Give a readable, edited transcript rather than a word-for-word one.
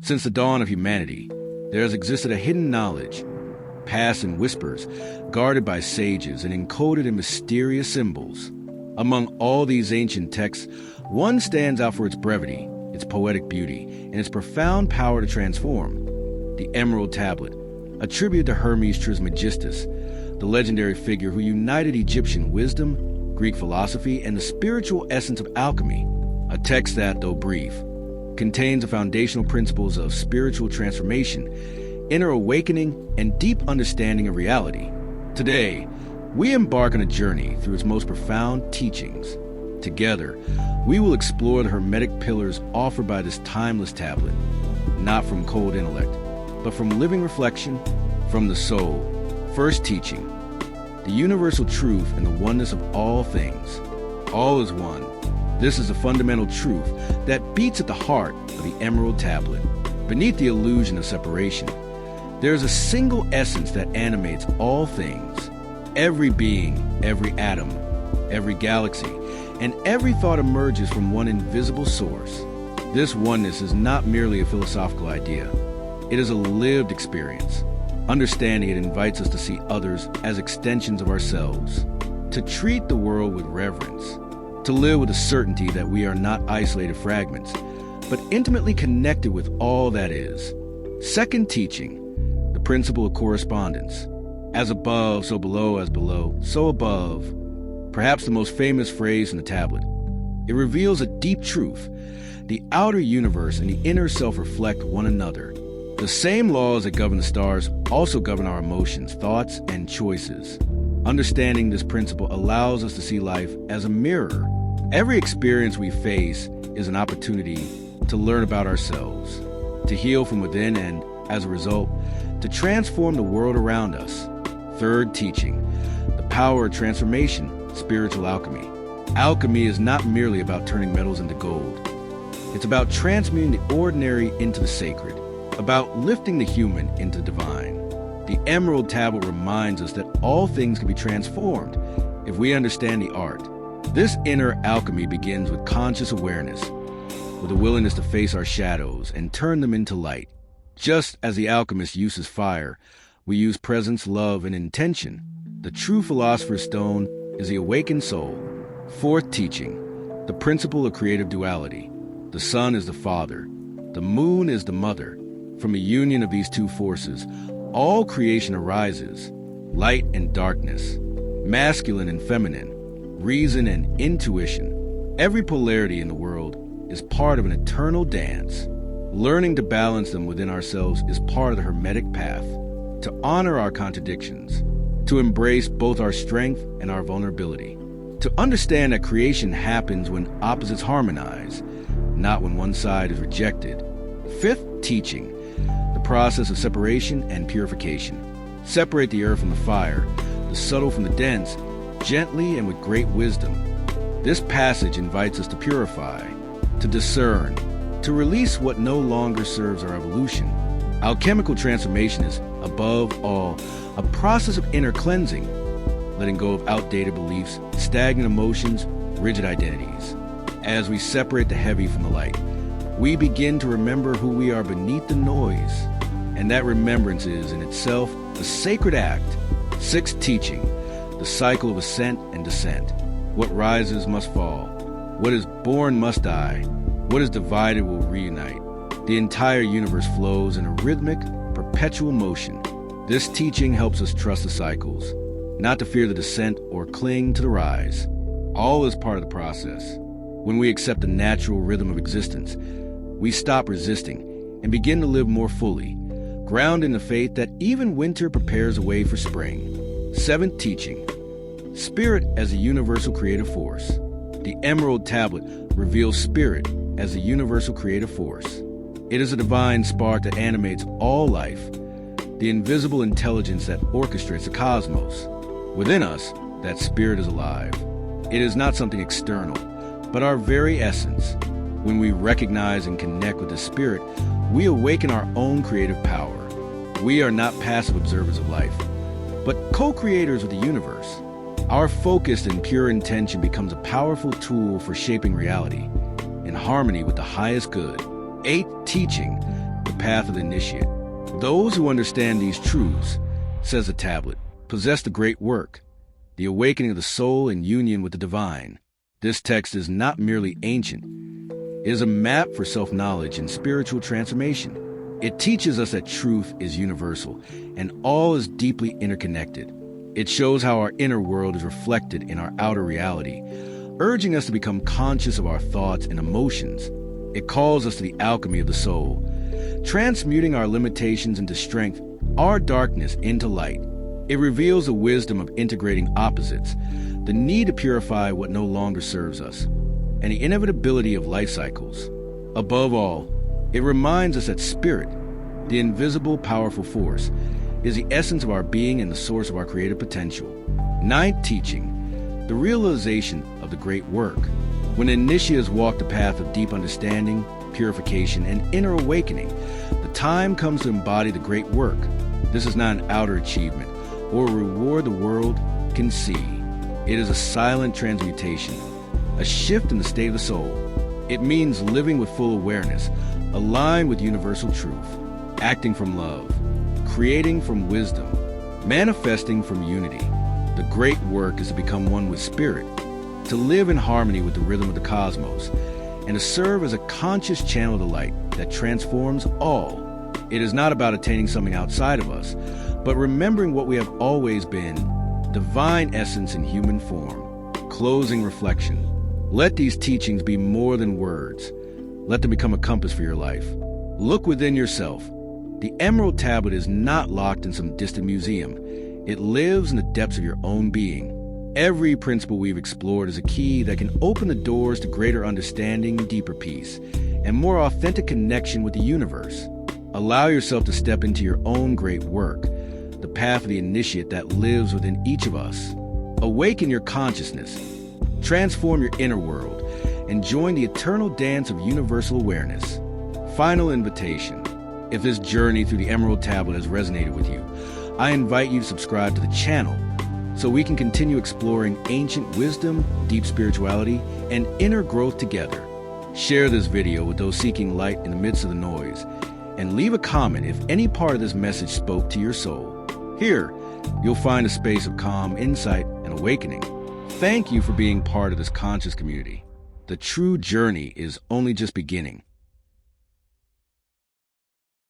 Since the dawn of humanity, there has existed a hidden knowledge, passed in whispers, guarded by sages and encoded in mysterious symbols. Among all these ancient texts, one stands out for its brevity, its poetic beauty, and its profound power to transform. The Emerald Tablet, a tribute to Hermes Trismegistus, the legendary figure who united Egyptian wisdom, Greek philosophy, and the spiritual essence of alchemy. A text that, though brief, contains the foundational principles of spiritual transformation, inner awakening, and deep understanding of reality. Today, we embark on a journey through its most profound teachings. Together, we will explore the hermetic pillars offered by this timeless tablet, not from cold intellect, but from living reflection, from the soul. First teaching, the universal truth and the oneness of all things. All is one. This is a fundamental truth that beats at the heart of the Emerald Tablet. Beneath the illusion of separation, there is a single essence that animates all things. Every being, every atom, every galaxy, and every thought emerges from one invisible source. This oneness is not merely a philosophical idea. It is a lived experience. Understanding it invites us to see others as extensions of ourselves, to treat the world with reverence, to live with the certainty that we are not isolated fragments, but intimately connected with all that is. Second teaching, the principle of correspondence. As above, so below, as below, so above. Perhaps the most famous phrase in the tablet. It reveals a deep truth. The outer universe and the inner self reflect one another. The same laws that govern the stars also govern our emotions, thoughts, and choices. Understanding this principle allows us to see life as a mirror. Every experience we face is an opportunity to learn about ourselves, to heal from within, and, as a result, to transform the world around us. Third teaching, the power of transformation, spiritual alchemy. Alchemy is not merely about turning metals into gold. It's about transmuting the ordinary into the sacred, about lifting the human into the divine. The Emerald Tablet reminds us that all things can be transformed if we understand the art. This inner alchemy begins with conscious awareness, with a willingness to face our shadows and turn them into light. Just as the alchemist uses fire, we use presence, love, and intention. The true philosopher's stone is the awakened soul. Fourth teaching, the principle of creative duality. The sun is the father, the moon is the mother. From a union of these two forces, all creation arises, light and darkness, masculine and feminine, reason and intuition. Every polarity in the world is part of an eternal dance. Learning to balance them within ourselves is part of the hermetic path. To honor our contradictions, to embrace both our strength and our vulnerability, to understand that creation happens when opposites harmonize, not when one side is rejected. Fifth teaching, the process of separation and purification. Separate the earth from the fire, the subtle from the dense, gently and with great wisdom. This passage invites us to purify, to discern, to release what no longer serves our evolution. Alchemical transformation is, above all, a process of inner cleansing, letting go of outdated beliefs, stagnant emotions, rigid identities. As we separate the heavy from the light, we begin to remember who we are beneath the noise, and that remembrance is, in itself, a sacred act. Sixth teaching, the cycle of ascent and descent. What rises must fall. What is born must die. What is divided will reunite. The entire universe flows in a rhythmic, perpetual motion. This teaching helps us trust the cycles, not to fear the descent or cling to the rise. All is part of the process. When we accept the natural rhythm of existence, we stop resisting and begin to live more fully, grounded in the faith that even winter prepares the way for spring. Seventh teaching, spirit as a universal creative force. The Emerald Tablet reveals spirit as a universal creative force. It is a divine spark that animates all life, the invisible intelligence that orchestrates the cosmos. Within us, that spirit is alive. It is not something external, but our very essence. When we recognize and connect with the spirit, we awaken our own creative power. We are not passive observers of life, but co-creators with the universe. Our focused and pure intention becomes a powerful tool for shaping reality in harmony with the highest good. Eighth teaching, the path of the initiate. Those who understand these truths, says the tablet, possess the great work, the awakening of the soul in union with the divine. This text is not merely ancient. It is a map for self-knowledge and spiritual transformation. It teaches us that truth is universal and all is deeply interconnected. It shows how our inner world is reflected in our outer reality, urging us to become conscious of our thoughts and emotions. It calls us to the alchemy of the soul, transmuting our limitations into strength, our darkness into light. It reveals the wisdom of integrating opposites, the need to purify what no longer serves us, and the inevitability of life cycles. Above all, it reminds us that spirit, the invisible, powerful force, is the essence of our being and the source of our creative potential. Ninth teaching, the realization of the great work. When initiates walk the path of deep understanding, purification, and inner awakening, the time comes to embody the great work. This is not an outer achievement or a reward the world can see. It is a silent transmutation, a shift in the state of the soul. It means living with full awareness, aligned with universal truth, acting from love, creating from wisdom, manifesting from unity. The great work is to become one with spirit, to live in harmony with the rhythm of the cosmos, and to serve as a conscious channel of the light that transforms all. It is not about attaining something outside of us, but remembering what we have always been, divine essence in human form. Closing reflection. Let these teachings be more than words. Let them become a compass for your life. Look within yourself. The Emerald Tablet is not locked in some distant museum. It lives in the depths of your own being. Every principle we've explored is a key that can open the doors to greater understanding, deeper peace, and more authentic connection with the universe. Allow yourself to step into your own great work, the path of the initiate that lives within each of us. Awaken your consciousness, transform your inner world, and join the eternal dance of universal awareness. Final invitation. If this journey through the Emerald Tablet has resonated with you, I invite you to subscribe to the channel so we can continue exploring ancient wisdom, deep spirituality, and inner growth together. Share this video with those seeking light in the midst of the noise, and leave a comment if any part of this message spoke to your soul. Here, you'll find a space of calm, insight, and awakening. Thank you for being part of this conscious community. The true journey is only just beginning.